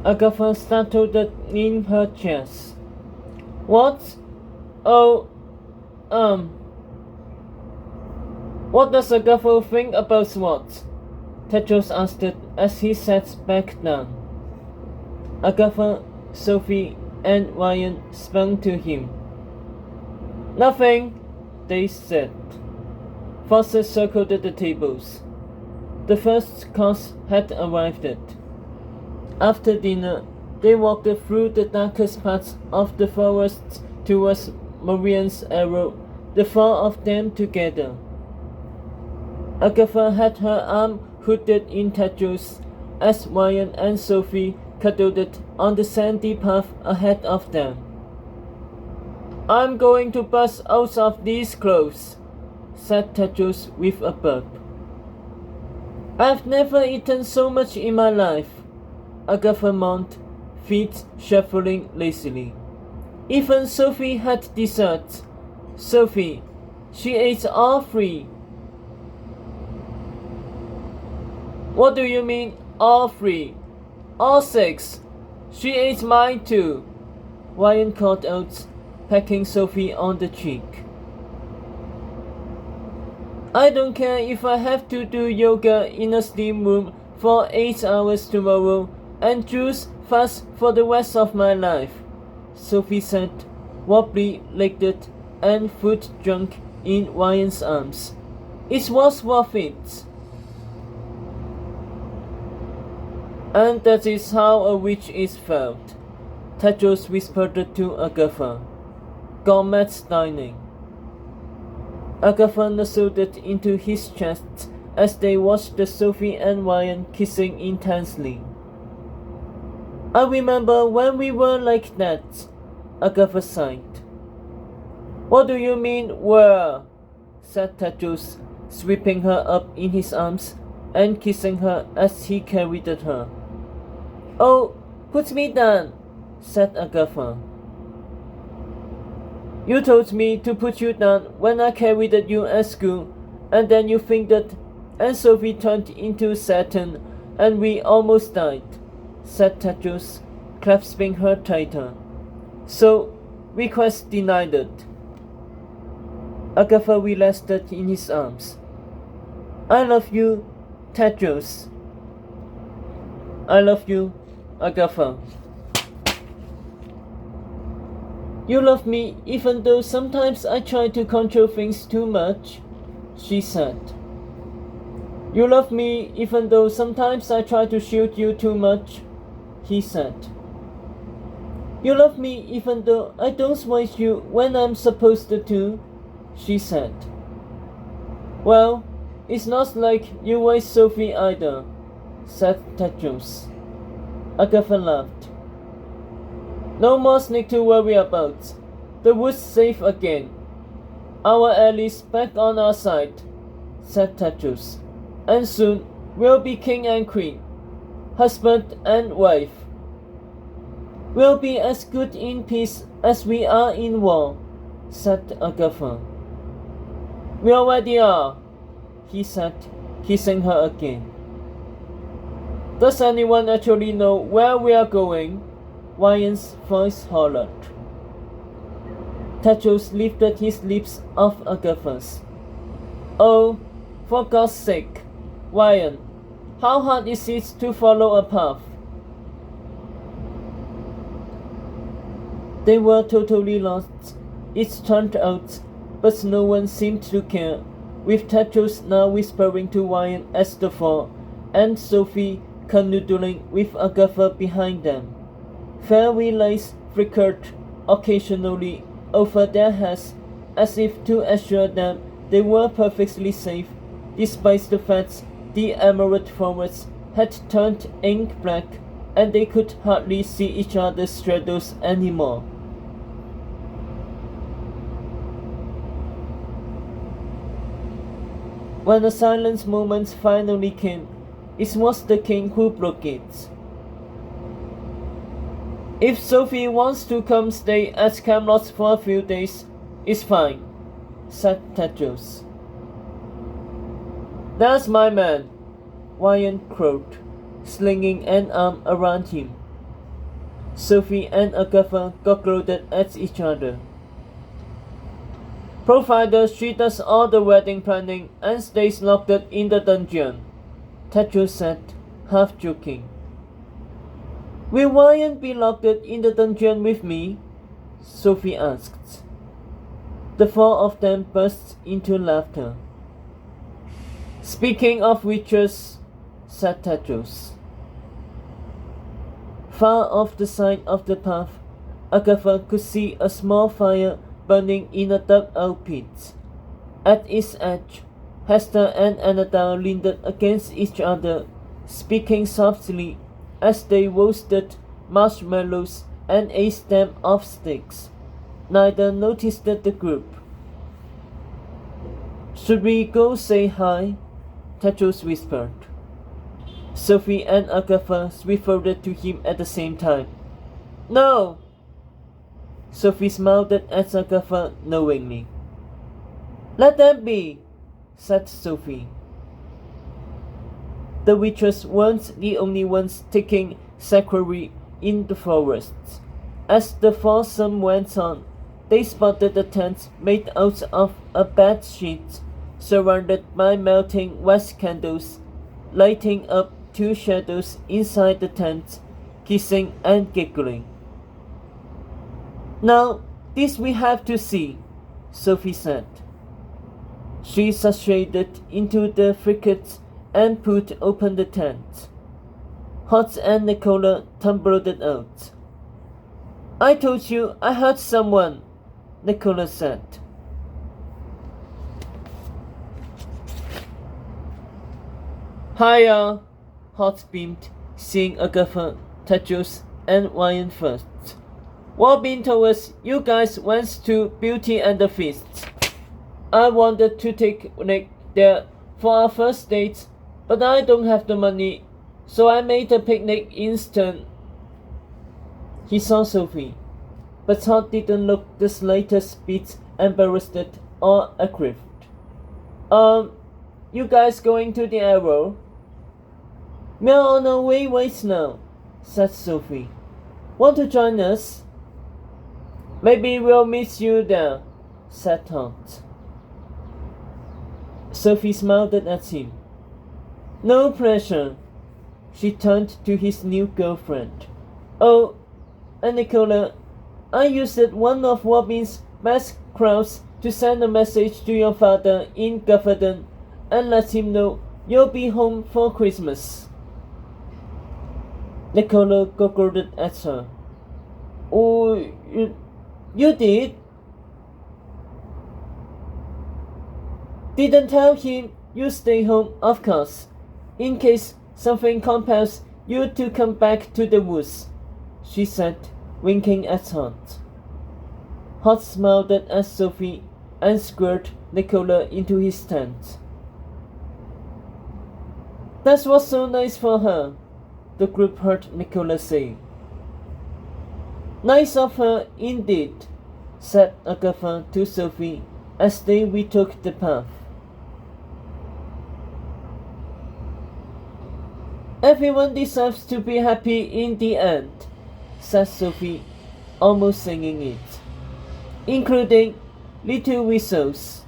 Agatha startled in her chest. What? Oh, um. What does Agatha think about what? Tedros asked as he sat back down. Agatha, Sophie, and Ryan sprang to him. Nothing, they said. Foster circled the tables. The first course had arrived. After dinner, they walked through the darkest parts of the forest towards Marian's arrow, the four of them together. Agatha had her arm hooded in Tedros as Ryan and Sophie cuddled on the sandy path ahead of them. I'm going to bust out of these clothes, said Tedros with a burp. I've never eaten so much in my life, Agatha moaned, feet shuffling lazily. Even Sophie had dessert. Sophie, she ate all three. What do you mean, all three? All six. She ate mine too, Ryan called out, pecking Sophie on the cheek. I don't care if I have to do yoga in a steam room for 8 hours tomorrow and juice fast for the rest of my life, Sophie said, wobbly-legged and foot drunk in Ryan's arms. It was worth it. And that is how a witch is felt, Tedros whispered to Agatha. Gourmet dining. Agatha nestled into his chest as they watched Sophie and Ryan kissing intensely. I remember when we were like that, Agatha sighed. What do you mean, were? Said Tedros, sweeping her up in his arms and kissing her as he carried her. Oh, put me down, said Agatha. You told me to put you down when I carried you at school, and then you fingered, and Sophie turned into Saturn, and we almost died, said Tedros, clasping her tighter. So, request denied. Agatha relaxed in his arms. I love you, Tedros. I love you, Agatha. You love me even though sometimes I try to control things too much, she said. You love me even though sometimes I try to shield you too much, he said. You love me even though I don't waste you when I'm supposed to, she said. Well, it's not like you waste Sophie either, said Tedros. Agatha laughed. No more snake to worry about. The wood's safe again. Our allies back on our side, said Tedros. And soon we'll be king and queen, husband and wife. We'll be as good in peace as we are in war, said Agatha. We already are, he said, kissing her again. Does anyone actually know where we are going? Ryan's voice hollered. Tedros lifted his lips off Agatha's. Oh, for God's sake, Ryan, how hard is it to follow a path? They were totally lost, it turned out, but no one seemed to care, with Tedros now whispering to Ryan as the four, and Sophie canoodling with Agatha behind them. Fairy lights flickered occasionally over their heads as if to assure them they were perfectly safe, despite the fact the emerald forest had turned ink black and they could hardly see each other's shadows anymore. When the silent moment finally came, it was the king who broke it. If Sophie wants to come stay at Camelot for a few days, it's fine, said Tedros. That's my man, Ryan crowed, slinging an arm around him. Sophie and Agatha goggled at each other. Provided she does all the wedding planning and stays locked in the dungeon, Tetsu said, half joking. Will Ryan be locked in the dungeon with me? Sophie asked. The four of them burst into laughter. Speaking of witches, said Tetsu. Far off the side of the path, Agatha could see a small fire burning in a dark oak pit. At its edge, Hester and Annabelle leaned against each other, speaking softly as they roasted marshmallows and ate them off sticks. Neither noticed the group. Should we go say hi? Tetsu whispered. Sophie and Agatha swiveled to him at the same time. No! Sophie smiled at Agatha knowingly. Let them be, said Sophie. The witches weren't the only ones taking sanctuary in the forest. As the foursome went on, they spotted a tent made out of a bed sheet, surrounded by melting wax candles, lighting up two shadows inside the tent, kissing and giggling. Now, this we have to see, Sophie said. She sashayed into the thicket and pulled open the tent. Hot and Nicola tumbled out. I told you I heard someone, Nicola said. Hiya, Hot beamed, seeing Agatha, Tetsu, and Ryan first. Robin told us you guys went to Beauty and the Feast. I wanted to take Nick there for our first date, but I don't have the money, so I made a picnic instead. He saw Sophie, but Hot didn't look the slightest bit embarrassed or aggrieved. You guys going to the Arrow? We're on our way right now, said Sophie. Want to join us? Maybe we'll meet you there, said Hot. Sophie smiled at him. No pressure. She turned to his new girlfriend. Oh, and Nicola, I used one of Robin's mask crowds to send a message to your father in Gafferden and let him know you'll be home for Christmas. Nicola goggled at her. Oh, you did? Didn't tell him you stay home, of course, in case something compels you to come back to the woods, she said, winking at Hot. Hot smiled at Sophie and squared Nicola into his tent. That was so nice for her, the group heard Nicola say. Nice of her indeed, said Agatha to Sophie as they retook the path. Everyone deserves to be happy in the end, said Sophie, almost singing it, including little whistles.